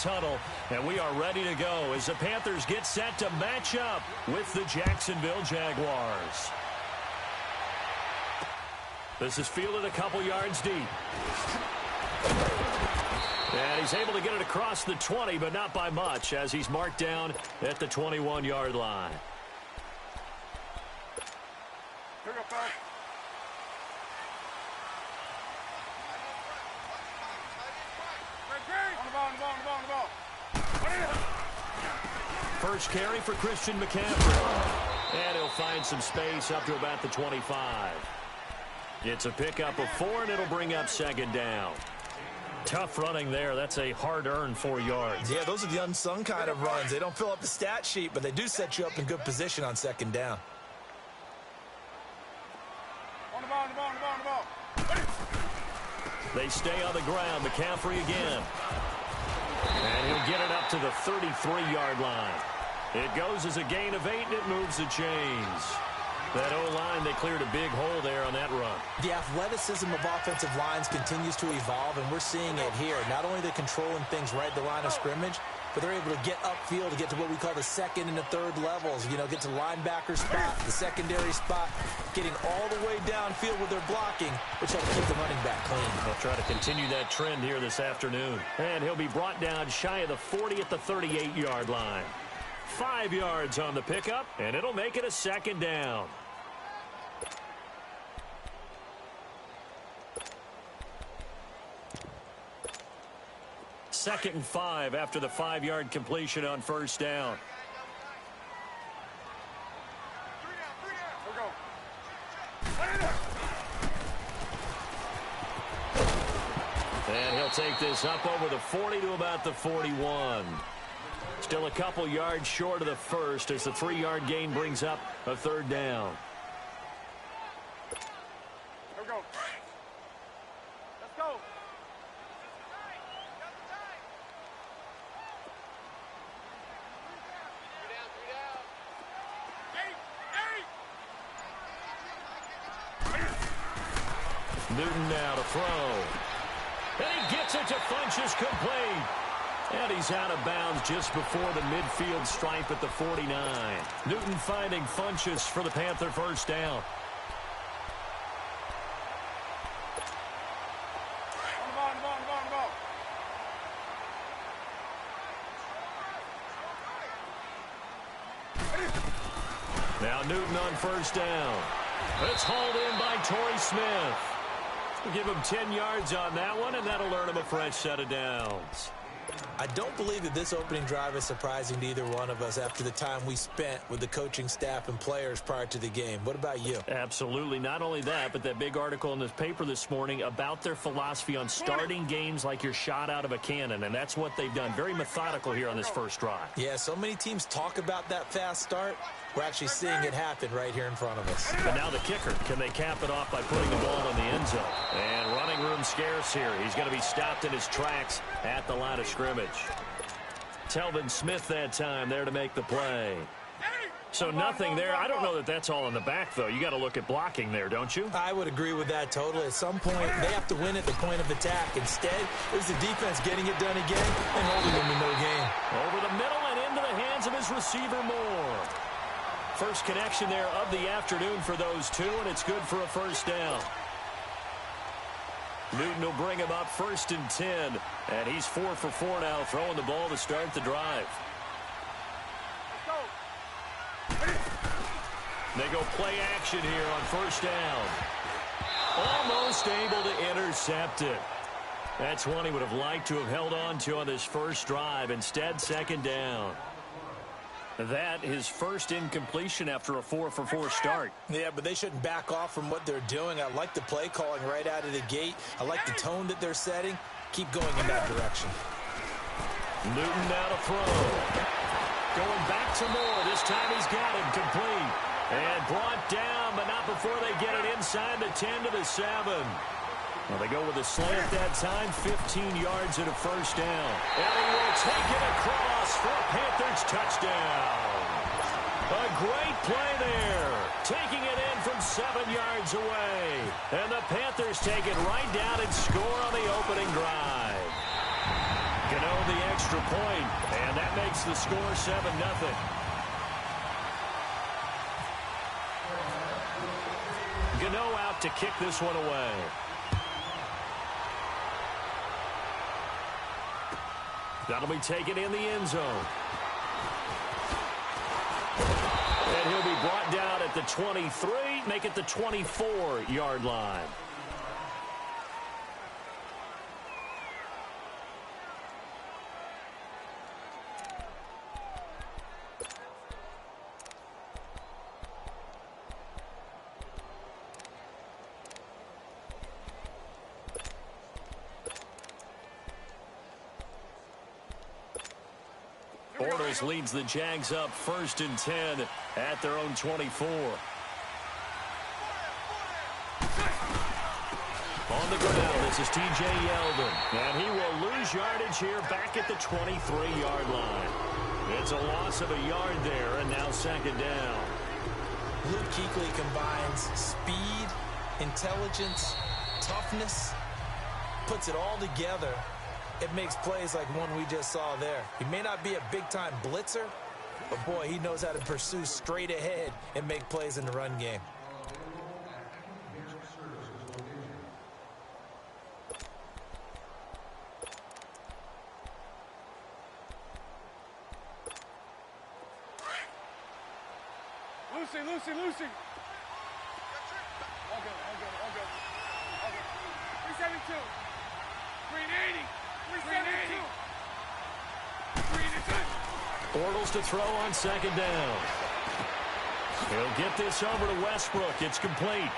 huddle, and we are ready to go as the Panthers get set to match up with the Jacksonville Jaguars. This is fielded a couple yards deep. And he's able to get it across the 20, but not by much, as he's marked down at the 21-yard line. First carry for Christian McCaffrey. And he'll find some space up to about the 25. It's a pickup of 4, and it'll bring up second down. Tough running there. That's a hard-earned 4 yards. Yeah, those are the unsung kind of runs. They don't fill up the stat sheet, but they do set you up in good position on second down. They stay on the ground. McCaffrey again. And he'll get it up to the 33-yard line. It goes as a gain of 8, and it moves the chains. That O-line, they cleared a big hole there on that run. The athleticism of offensive lines continues to evolve, and we're seeing it here. Not only are they controlling things right at the line of scrimmage, but they're able to get upfield to get to what we call the second and the third levels. You know, get to linebacker spot, the secondary spot, getting all the way downfield with their blocking, which helps keep the running back clean. They'll try to continue that trend here this afternoon. And he'll be brought down shy of the 40 at the 38-yard line. 5 yards on the pickup, and it'll make it a second down. Second and 5 after the 5-yard completion on first down. And he'll take this up over the 40 to about the 41. Still a couple yards short of the first as the 3-yard gain brings up a third down. Here we go. Let's go. Newton now to throw. And he gets it to Funchess complete. And he's out of bounds just before the midfield stripe at the 49. Newton finding Funchess for the Panther first down. Now Newton on first down. It's hauled in by Torrey Smith. We'll give him 10 yards on that one, and that'll earn him a fresh set of downs. I don't believe that this opening drive is surprising to either one of us after the time we spent with the coaching staff and players prior to the game. What about you? Absolutely. Not only that, but that big article in this paper this morning about their philosophy on starting games like you're shot out of a cannon, and that's what they've done. Very methodical here on this first drive. Yeah, so many teams talk about that fast start. We're actually seeing it happen right here in front of us. But now the kicker. Can they cap it off by putting the ball in the end zone? And running room scarce here. He's going to be stopped in his tracks at the line of scrimmage. Telvin Smith that time there to make the play. So nothing there. I don't know that that's all in the back, though. You got to look at blocking there, don't you? I would agree with that totally. At some point, they have to win at the point of attack. Instead, it was the defense getting it done again and holding them to no gain. Over the middle and into the hands of his receiver, Moore. First connection there of the afternoon for those two, and it's good for a first down. Newton will bring him up first and 10, and he's 4 for 4 now, throwing the ball to start the drive. They go play action here on first down. Almost able to intercept it. That's one he would have liked to have held on to on this first drive. Instead, second down. That his first incompletion after a 4 for 4 start. Yeah, but they shouldn't back off from what they're doing. I like the play calling right out of the gate. I like the tone that they're setting. Keep going in that direction. Newton now to throw. Going back to Moore. This time he's got him complete. And brought down, but not before they get it inside the 10 to the 7. Well, they go with a slant that time, 15 yards at a first down. And he will take it across for a Panthers touchdown. A great play there, taking it in from 7 yards away. And the Panthers take it right down and score on the opening drive. Gano the extra point, and that makes the score 7-0. Gano out to kick this one away. That'll be taken in the end zone. And he'll be brought down at the 23, make it the 24-yard line. Bortles leads the Jags up 1st and 10 at their own 24. On the ground, this is T.J. Yeldon. And he will lose yardage here back at the 23-yard line. It's a loss of a yard there, and now 2nd down. Luke Kuechly combines speed, intelligence, toughness, puts it all together. It makes plays like one we just saw there. He may not be a big-time blitzer, but, boy, he knows how to pursue straight ahead and make plays in the run game. Lucy. All good. 372. 380. 382. Bortles to throw on 2nd down. He'll get this over to Westbrook. It's complete.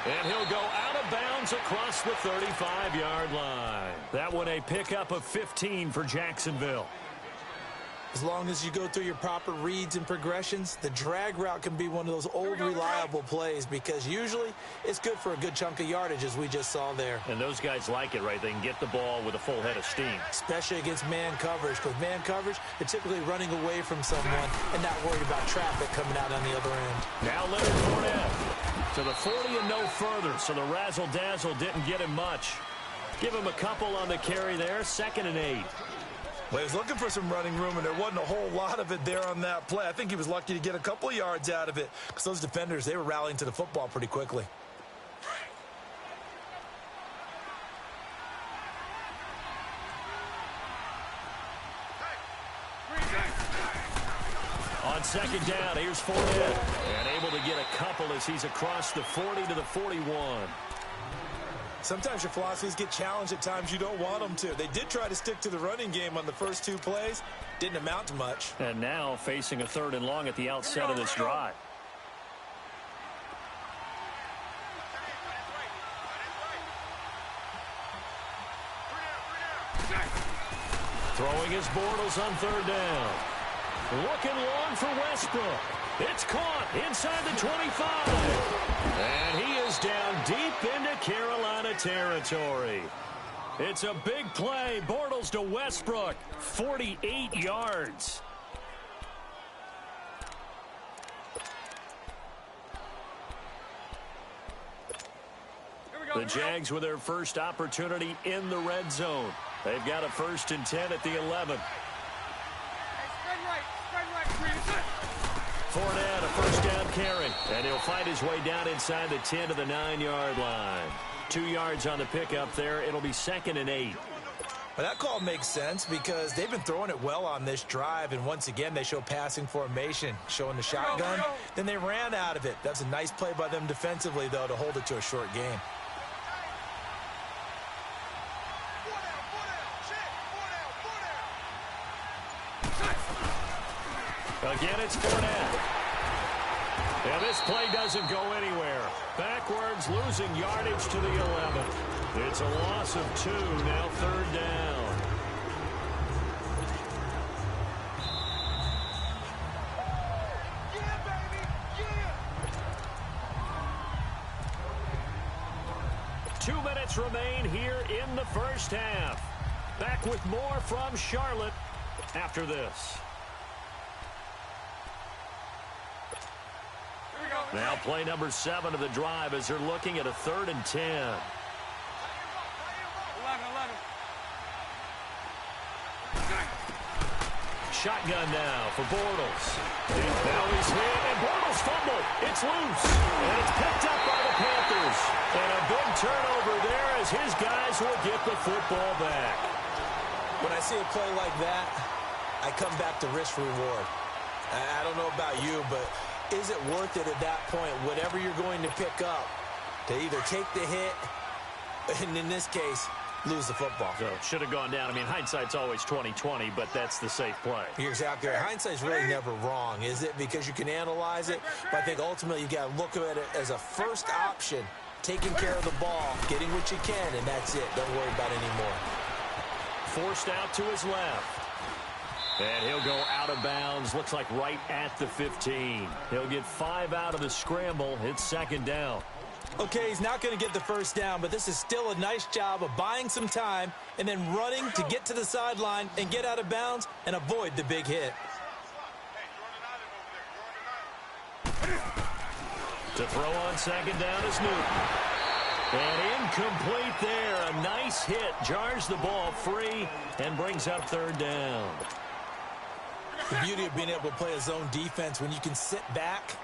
And he'll go out of bounds across the 35-yard line. That one a pickup of 15 for Jacksonville. As long as you go through your proper reads and progressions, the drag route can be one of those old reliable plays because usually it's good for a good chunk of yardage, as we just saw there. And those guys like it, right? They can get the ball with a full head of steam. Especially against man coverage, because man coverage, they're typically running away from someone and not worried about traffic coming out on the other end. Now Leonard Fournette to the 40 and no further, so the razzle-dazzle didn't get him much. Give him a couple on the carry there, 2nd and 8. Well, he was looking for some running room, and there wasn't a whole lot of it there on that play. I think he was lucky to get a couple of yards out of it because those defenders, they were rallying to the football pretty quickly. On 2nd down, here's Fournette. And able to get a couple as he's across the 40 to the 41. Sometimes your philosophies get challenged at times you don't want them to. They did try to stick to the running game on the first 2 plays. Didn't amount to much. And now facing a 3rd and long at the outset of this drive. Throwing his Bortles on 3rd down. Looking long for Westbrook. It's caught inside the 25. And he is down deep into Carolina territory. It's a big play. Bortles to Westbrook. 48 yards. The Jags with their first opportunity in the red zone. They've got a 1st and 10 at the 11. Fournette, a 1st down carry, and he'll fight his way down inside the 10 to the 9-yard line. 2 yards on the pickup there. It'll be 2nd and 8. Well, that call makes sense because they've been throwing it well on this drive, and once again they show passing formation, showing the shotgun. Then they ran out of it. That's a nice play by them defensively, though, to hold it to a short game. Again, it's Fournette. And this play doesn't go anywhere. Backwards, losing yardage to the 11. It's a loss of 2, now 3rd down. Yeah, baby, yeah. 2 minutes remain here in the first half. Back with more from Charlotte after this. Now play number 7 of the drive as they're looking at a 3rd and 10. 11. shotgun now for Bortles. Now he's hit, and Bortles fumbled. It's loose, and it's picked up by the Panthers. And a big turnover there as his guys will get the football back. When I see a play like that, I come back to risk-reward. I don't know about you, but is it worth it at that point, whatever you're going to pick up, to either take the hit, and in this case, lose the football? So should have gone down. I mean, hindsight's always 20/20, but that's the safe play. You're exactly right. Hindsight's really never wrong, is it? Because you can analyze it, but I think ultimately you got to look at it as a first option, taking care of the ball, getting what you can, and that's it. Don't worry about it anymore. Forced out to his left. And he'll go out of bounds. Looks like right at the 15. He'll get 5 out of the scramble. It's second down. Okay, he's not going to get the first down, but this is still a nice job of buying some time and then running to get to the sideline and get out of bounds and avoid the big hit. To throw on second down is Newton. And incomplete there. A nice hit. Jars the ball free and brings up third down. The beauty of being able to play a zone defense when you can sit back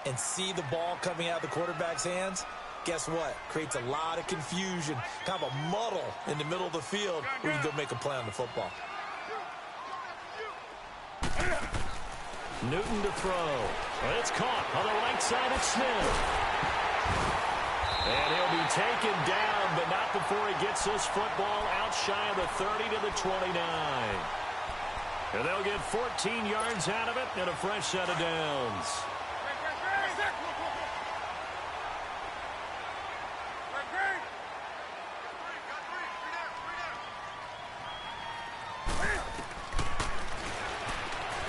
and see the ball coming out of the quarterback's hands, guess what? Creates a lot of confusion, kind of a muddle in the middle of the field where you can go make a play on the football. Newton to throw. Well, it's caught on the right side of Smith. And he'll be taken down, but not before he gets this football out shy of the 30 to the 29. And they'll get 14 yards out of it and a fresh set of downs.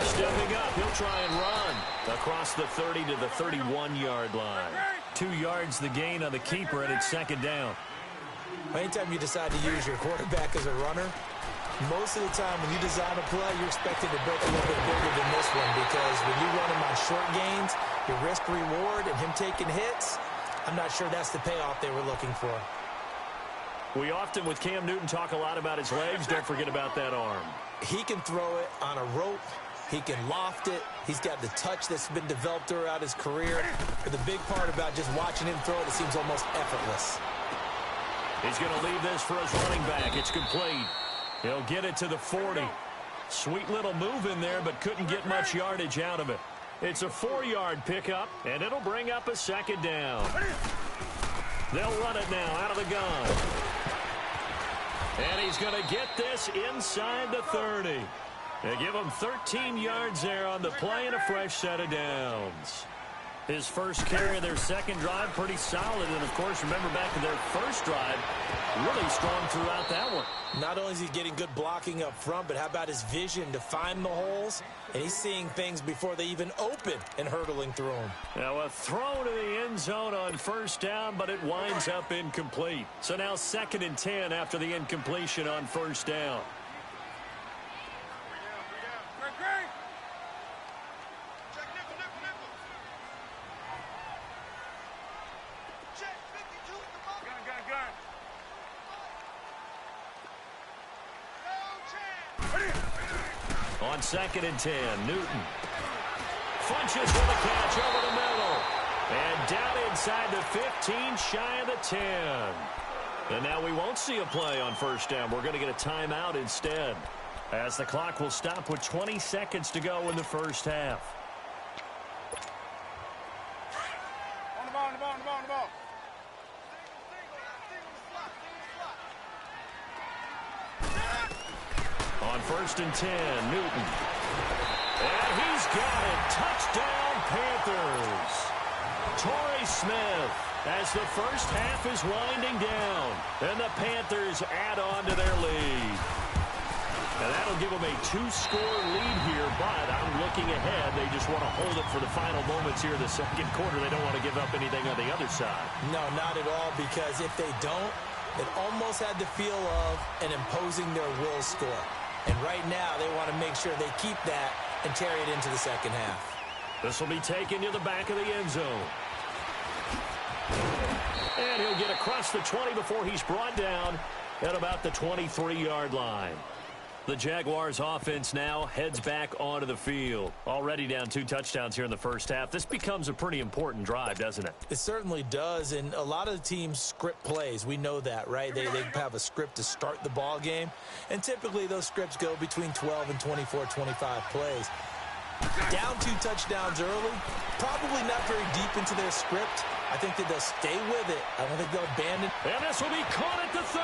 Stepping up, he'll try and run across the 30 to the 31-yard line. 2 yards the gain on the keeper, and it's second down. Anytime you decide to use your quarterback as a runner, most of the time when you design a play, you're expecting to break a little bit bigger than this one, because when you run him on short gains, your risk-reward and him taking hits, I'm not sure that's the payoff they were looking for. We often, with Cam Newton, talk a lot about his legs. Don't forget about that arm. He can throw it on a rope. He can loft it. He's got the touch that's been developed throughout his career. But the big part about just watching him throw it seems almost effortless. He's going to leave this for his running back. It's complete. He'll get it to the 40. Sweet little move in there, but couldn't get much yardage out of it. It's a 4-yard pickup, and it'll bring up a second down. They'll run it now out of the gun. And he's going to get this inside the 30. They give him 13 yards there on the play and a fresh set of downs. His first carry of their second drive, pretty solid. And, of course, remember back to their first drive, really strong throughout that one. Not only is he getting good blocking up front, but how about his vision to find the holes? And he's seeing things before they even open and hurdling through them. Now a throw to the end zone on first down, but it winds up incomplete. So now 2nd and 10 after the incompletion on first down. On 2nd and 10, Newton punches with a catch over the middle. And down inside the 15, shy of the 10. And now we won't see a play on first down. We're going to get a timeout instead, as the clock will stop with 20 seconds to go in the first half. On the ball, on the ball, on the ball, on the ball. On 1st and 10, Newton. And he's got it. Touchdown, Panthers. Torrey Smith, as the first half is winding down. And the Panthers add on to their lead. And that'll give them a 2-score lead here, but I'm looking ahead. They just want to hold it for the final moments here in the second quarter. They don't want to give up anything on the other side. No, not at all, because if they don't, it almost had the feel of an imposing their will score. And right now, they want to make sure they keep that and carry it into the second half. This will be taken to the back of the end zone. And he'll get across the 20 before he's brought down at about the 23-yard line. The Jaguars offense now heads back onto the field. Already down 2 touchdowns here in the first half. This becomes a pretty important drive, doesn't it? It certainly does, and a lot of the teams script plays. We know that, right? They have a script to start the ball game, and typically those scripts go between 12 and 24, 25 plays. Down 2 touchdowns early, probably not very deep into their script. I think that they'll stay with it. I don't think they'll abandon. And this will be caught at the 30.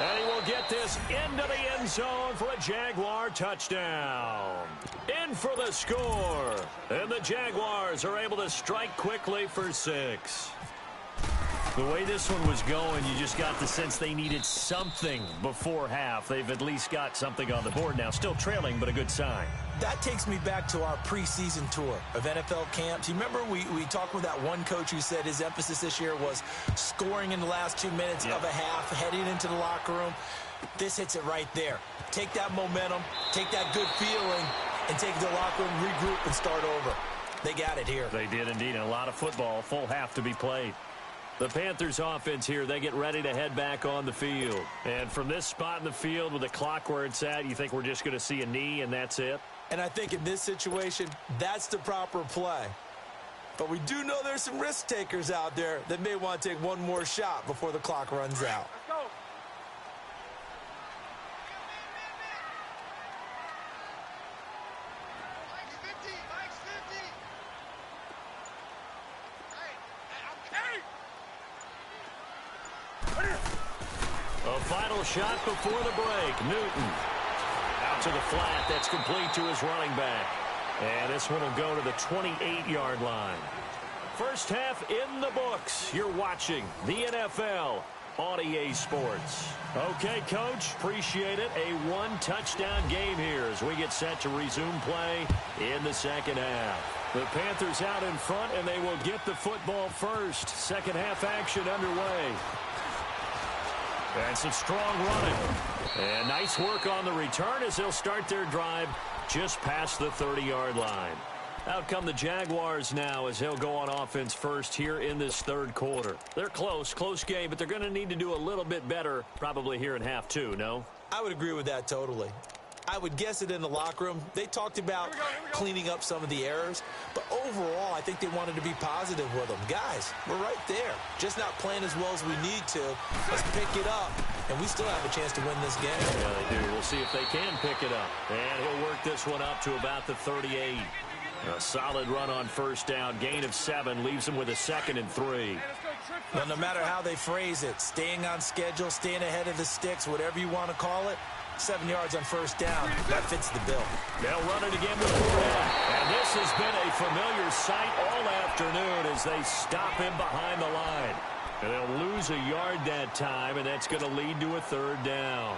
And he will get this into the end zone for a Jaguar touchdown. In for the score. And the Jaguars are able to strike quickly for 6. The way this one was going, you just got the sense they needed something before half. They've at least got something on the board now. Still trailing, but a good sign. That takes me back to our preseason tour of NFL camps. You remember we talked with that one coach who said his emphasis this year was scoring in the last 2 minutes of a half, heading into the locker room. This hits it right there. Take that momentum, take that good feeling, and take it to the locker room, regroup, and start over. They got it here. They did indeed, and a lot of football, full half to be played. The Panthers offense here, they get ready to head back on the field. And from this spot in the field with the clock where it's at, you think we're just going to see a knee and that's it? And I think in this situation, that's the proper play. But we do know there's some risk takers out there that may want to take one more shot before the clock runs out. Let's go. Mike's 50. Mike's 50. Hey, A final shot before the break. Newton out to the flat. That's complete to his running back. And this one will go to the 28-yard line. First half in the books. You're watching the NFL on EA Sports. Okay, Coach, appreciate it. A 1-touchdown game here as we get set to resume play in the second half. The Panthers out in front, and they will get the football first. Second half action underway. And some strong running. And nice work on the return as they'll start their drive just past the 30-yard line. Out come the Jaguars now as they'll go on offense first here in this third quarter. They're close game, but they're going to need to do a little bit better probably here in half 2, no? I would agree with that totally. I would guess it in the locker room. They talked about cleaning up some of the errors, but overall, I think they wanted to be positive with them. Guys, we're right there. Just not playing as well as we need to. Let's pick it up, and we still have a chance to win this game. Yeah, they do. We'll see if they can pick it up. And he'll work this one up to about the 38. A solid run on first down. Gain of 7 leaves them with a 2nd and 3. Well, no matter how they phrase it, staying on schedule, staying ahead of the sticks, whatever you want to call it, 7 yards on first down. That fits the bill. They'll run it again with Fournette. And this has been a familiar sight all afternoon as they stop him behind the line. And they'll lose a yard that time, and that's going to lead to a 3rd down.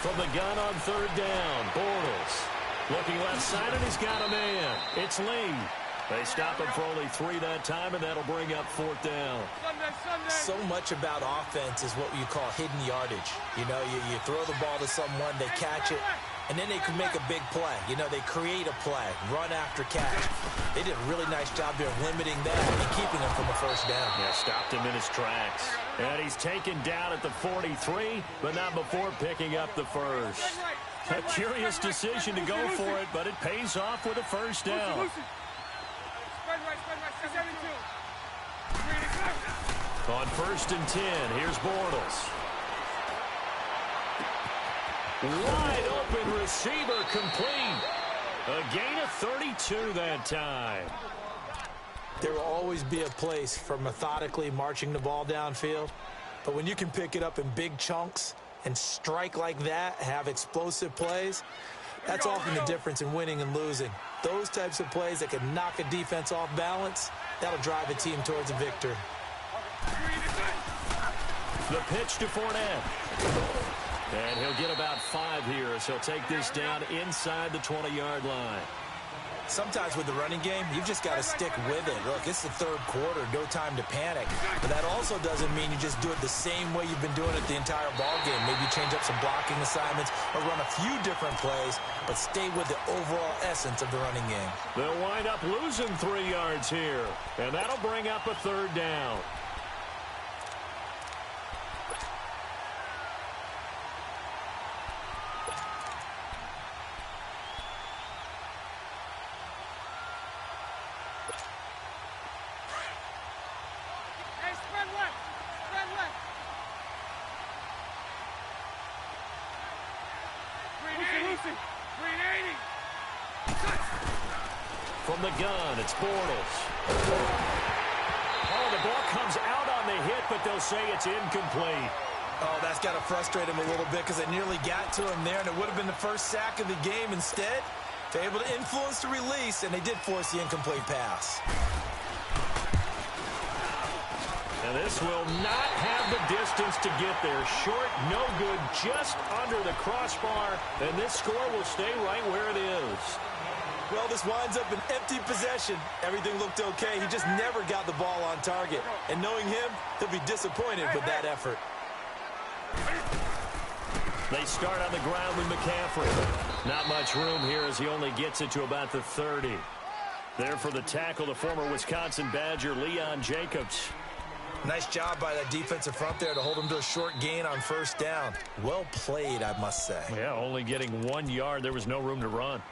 From the gun on 3rd down, Bortles. Looking left side, and he's got a man. It's Lee. They stop him for only 3 that time, and that'll bring up 4th down. So much about offense is what you call hidden yardage. You know, you throw the ball to someone, they catch it, and then they can make a big play. You know, they create a play, run after catch. They did a really nice job there of limiting that and keeping him from a first down. Yeah, stopped him in his tracks. And he's taken down at the 43, but not before picking up the first. A curious decision to go for it, but it pays off with a first down. On 1st and 10, here's Bortles. Wide open receiver complete. A gain of 32 that time. There will always be a place for methodically marching the ball downfield, but when you can pick it up in big chunks and strike like that, have explosive plays, that's often the difference in winning and losing. Those types of plays that can knock a defense off balance, that'll drive a team towards a victory. The pitch to Fournette. And he'll get about 5 here as he'll take this down inside the 20-yard line. Sometimes with the running game, you've just got to stick with it. Look, it's the third quarter, no time to panic. But that also doesn't mean you just do it the same way you've been doing it the entire ball game. Maybe you change up some blocking assignments or run a few different plays, but stay with the overall essence of the running game. They'll wind up losing 3 yards here, and that'll bring up a third down. From the gun, it's Bortles. Oh, the ball comes out on the hit, but they'll say it's incomplete. Oh, that's got to frustrate him a little bit because they nearly got to him there, and it would have been the first sack of the game. Instead, they're able to influence the release, and they did force the incomplete pass. And this will not have the distance to get there. Short, no good, just under the crossbar, and this score will stay right where it is. Well, this winds up an empty possession. Everything looked okay. He just never got the ball on target. And knowing him, he'll be disappointed with that effort. They start on the ground with McCaffrey. Not much room here as he only gets it to about the 30. There for the tackle, the former Wisconsin Badger, Leon Jacobs. Nice job by that defensive front there to hold him to a short gain on first down. Well played, I must say. Yeah, only getting 1 yard. There was no room to run.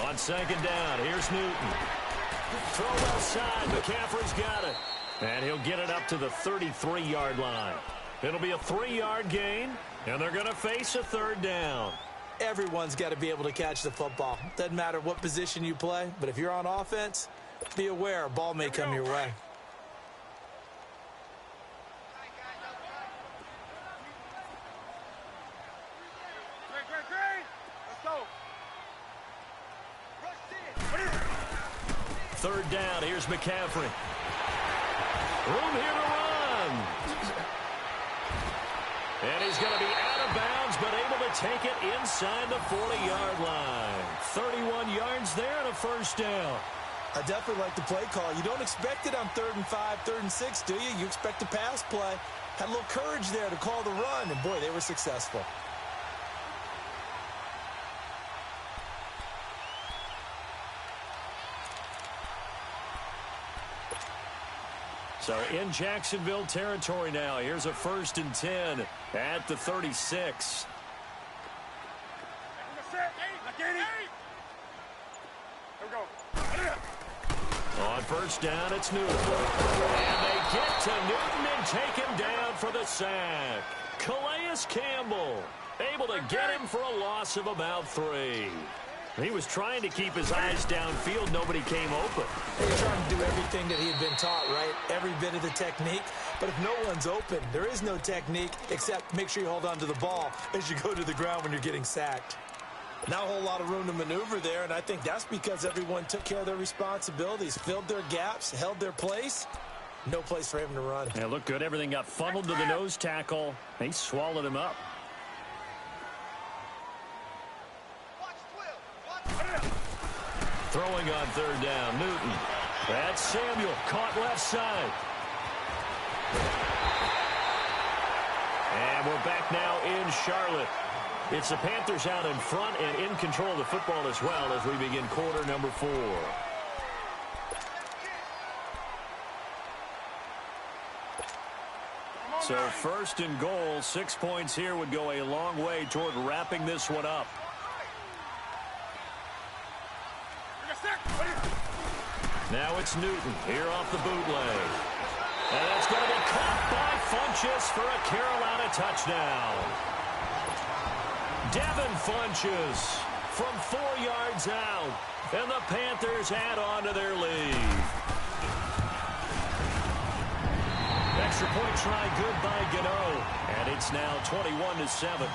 On second down, here's Newton. Throw outside, McCaffrey's got it. And he'll get it up to the 33-yard line. It'll be a 3-yard gain, and they're going to face a third down. Everyone's got to be able to catch the football. Doesn't matter what position you play, but if you're on offense, be aware a ball may come your way. Third down, here's McCaffrey. Room here to run. And he's going to be out of bounds, but able to take it inside the 40-yard line. 31 yards there and a first down. I definitely like the play call. You don't expect it on 3rd and 5, 3rd and 6, do you? You expect a pass play. Had a little courage there to call the run, and boy, they were successful. So in Jacksonville territory now. Here's a 1st and 10 at the 36. On first down, it's Newton. And they get to Newton and take him down for the sack. Calais Campbell able to get him for a loss of about 3. He was trying to keep his eyes downfield. Nobody came open. He was trying to do everything that he had been taught, right? Every bit of the technique. But if no one's open, there is no technique except make sure you hold on to the ball as you go to the ground when you're getting sacked. Not a whole lot of room to maneuver there, and I think that's because everyone took care of their responsibilities, filled their gaps, held their place. No place for him to run. Yeah, looked good. Everything got funneled to the nose tackle. They swallowed him up. Throwing on third down, Newton. That's Samuel, caught left side. And we're back now in Charlotte. It's the Panthers out in front and in control of the football as well as we begin quarter number 4. So 1st and goal, 6 points here would go a long way toward wrapping this one up. Now it's Newton here off the bootleg. And that's going to be caught by Funchess for a Carolina touchdown. Devin Funchess from 4 yards out. And the Panthers add on to their lead. Extra point try good by Gano. And it's now 21-7.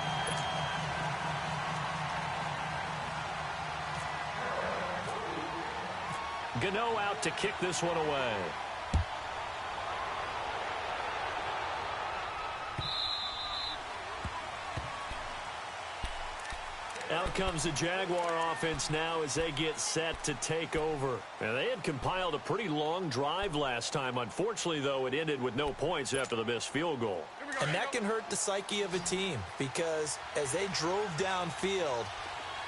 Gano out to kick this one away. Out comes the Jaguar offense now as they get set to take over. And they had compiled a pretty long drive last time. Unfortunately, though, it ended with no points after the missed field goal. And that can hurt the psyche of a team because as they drove downfield,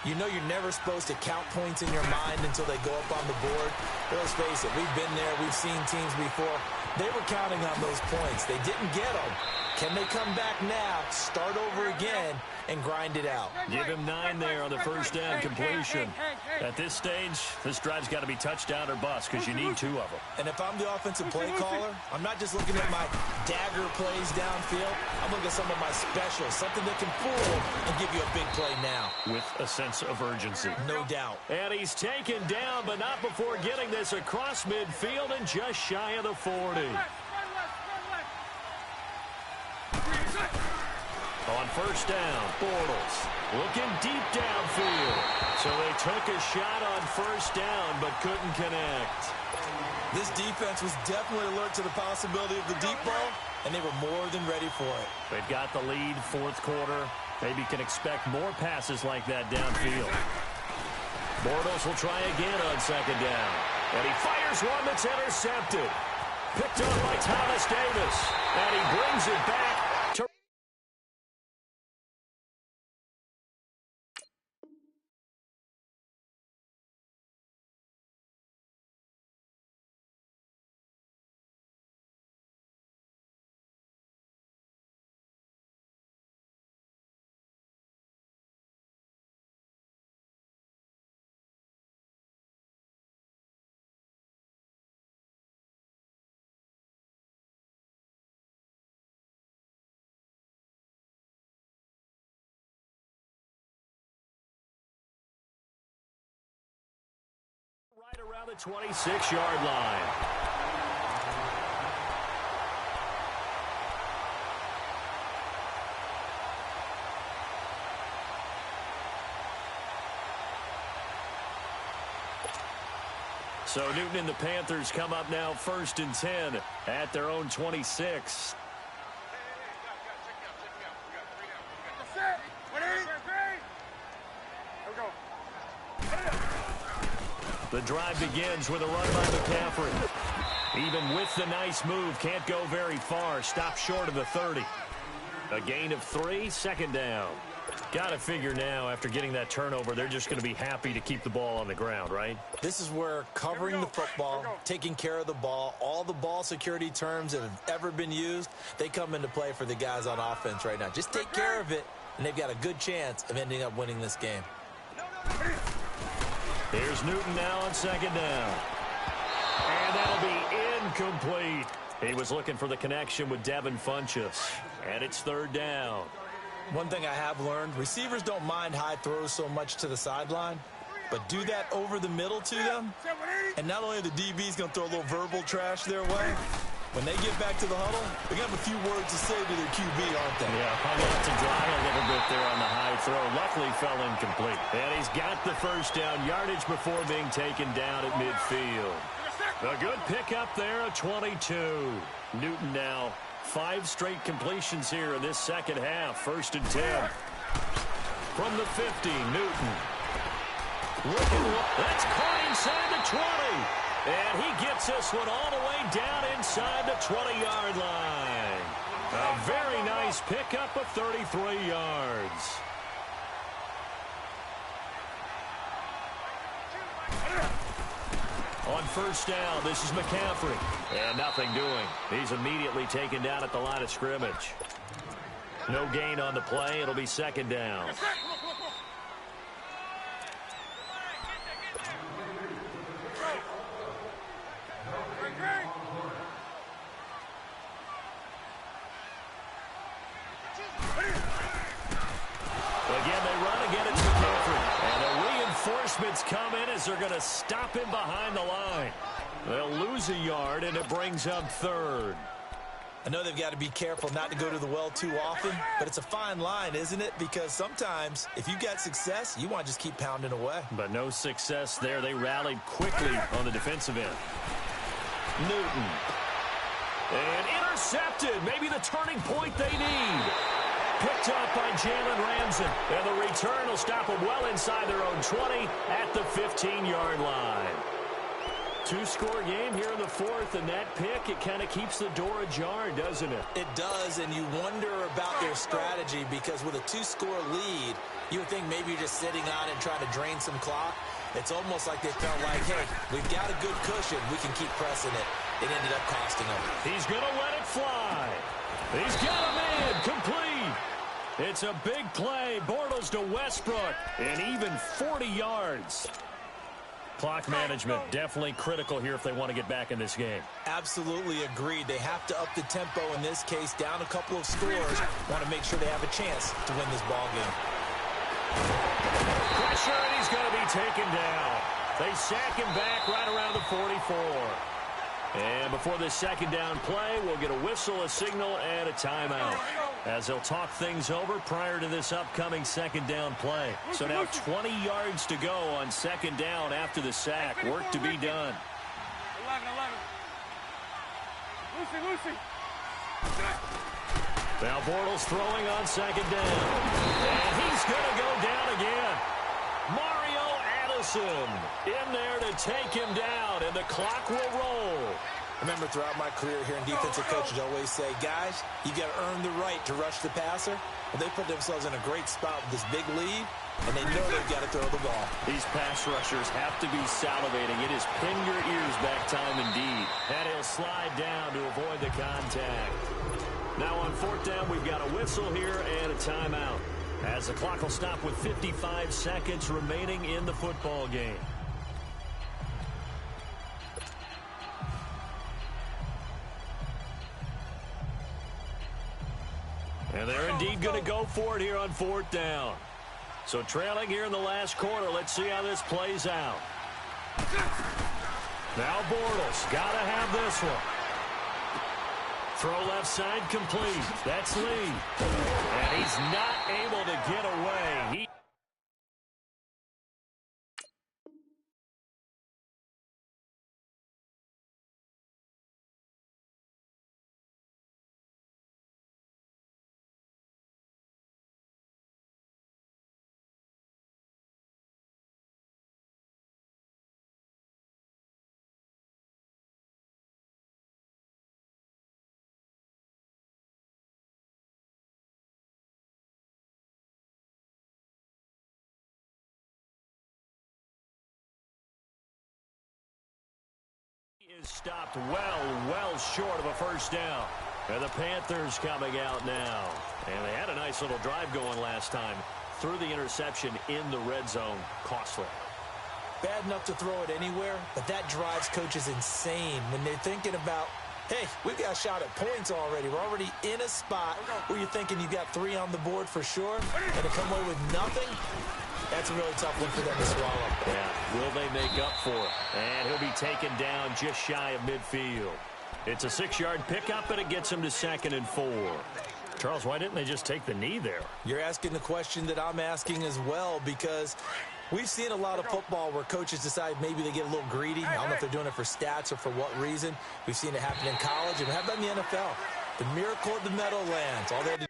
you know you're never supposed to count points in your mind until they go up on the board. But let's face it, we've been there. We've seen teams before. They were counting on those points. They didn't get them. Can they come back now, start over again, and grind it out? Give him 9 there on the first down completion. At this stage, this drive's got to be touchdown or bust because you need 2 of them. And if I'm the offensive play caller, I'm not just looking at my dagger plays downfield. I'm looking at some of my specials, something that can fool and give you a big play now. With a sense of urgency. No doubt. And he's taken down, but not before getting this across midfield and just shy of the 40. On first down, Bortles looking deep downfield. So they took a shot on first down, but couldn't connect. This defense was definitely alert to the possibility of the deep ball, and they were more than ready for it. They've got the lead, fourth quarter. Maybe can expect more passes like that downfield. Bortles will try again on second down. And he fires one that's intercepted. Picked up by Thomas Davis. And he brings it back to... Right around the 26-yard line. So Newton and the Panthers come up now 1st and 10 at their own 26. The drive begins with a run by McCaffrey. Even with the nice move, can't go very far. Stopped short of the 30. A gain of 3, second down. Got to figure now, after getting that turnover, they're just going to be happy to keep the ball on the ground, right? This is where covering the football, taking care of the ball, all the ball security terms that have ever been used, they come into play for the guys on offense right now. Just take care of it, and they've got a good chance of ending up winning this game. Here's Newton now on second down. And that'll be incomplete. He was looking for the connection with Devin Funchess. And it's third down. One thing I have learned, receivers don't mind high throws so much to the sideline, but do that over the middle to them, and not only are the DBs going to throw a little verbal trash their way, when they get back to the huddle, they're going to have a few words to say to their QB, aren't they? Yeah, hung out to dry a little bit there on the high throw. Luckily fell incomplete. And he's got the first down yardage before being taken down at midfield. A good pickup there at 22. Newton now 5 straight completions here in this second half. 1st and 10. From the 50, Newton. That's caught inside the 20. And he gets this one all the way down inside the 20-yard line. A very nice pickup of 33 yards. On first down, this is McCaffrey. And nothing doing. He's immediately taken down at the line of scrimmage. No gain on the play. It'll be second down. Reinforcements come in as they're going to stop him behind the line. They'll lose a yard, and it brings up third. I know they've got to be careful not to go to the well too often, but it's a fine line, isn't it? Because sometimes if you got success, you want to just keep pounding away. But no success there. They rallied quickly on the defensive end. Newton. And intercepted. Maybe the turning point they need. Picked up by Jalen Ramsey. And the return will stop them well inside their own 20 at the 15-yard line. Two-score game here in the fourth, and that pick, it kind of keeps the door ajar, doesn't it? It does, and you wonder about their strategy because with a two-score lead, you would think maybe you're just sitting on it and trying to drain some clock. It's almost like they felt like, hey, we've got a good cushion. We can keep pressing it. It ended up costing them. He's going to let it fly. He's got a man complete. It's a big play. Bortles to Westbrook, and even 40 yards. Clock management definitely critical here if they want to get back in this game. Absolutely agreed. They have to up the tempo in this case, down a couple of scores. Want to make sure they have a chance to win this ball game. Pressure, and he's going to be taken down. They sack him back right around the 44. And before this second down play, we'll get a whistle, a signal, and a timeout, as they'll talk things over prior to this upcoming second down play. So now 20 yards to go on second down after the sack. Work to be done. 11. Lucy. Now Bortles throwing on second down. And he's going to go down again. Mario Addison in there to take him down, and the clock will roll. Remember, throughout my career here in defensive coaches, always say, guys, you got to earn the right to rush the passer. Well, they put themselves in a great spot with this big lead, and they know they've got to throw the ball. These pass rushers have to be salivating. It is pin your ears back time indeed. And he'll slide down to avoid the contact. Now on fourth down, we've got a whistle here and a timeout, as the clock will stop with 55 seconds remaining in the football game. And they're indeed going to go for it here on fourth down. So trailing here in the last quarter. Let's see how this plays out. Now Bortles got to have this one. Throw left side complete. That's Lee. And he's not able to get away. Is stopped well short of a first down. And the Panthers coming out now. And they had a nice little drive going last time. Threw the interception in the red zone. Costly. Bad enough to throw it anywhere, but that drives coaches insane when they're thinking about, hey, we've got a shot at points already. We're already in a spot where you're thinking you've got 3 on the board for sure, and to come away with nothing, that's a really tough one for them to swallow. Yeah, will they make up for it? And he'll be taken down just shy of midfield. It's a 6-yard pickup, and it gets him to 2nd and 4. Charles, why didn't they just take the knee there? You're asking the question that I'm asking as well, because we've seen a lot of football where coaches decide maybe they get a little greedy. I don't know if they're doing it for stats or for what reason. We've seen it happen in college, and how about in the NFL? The miracle of the Meadowlands. All they had to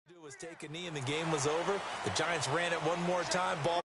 do was take a knee and the game was over. The Giants ran it one more time. Ball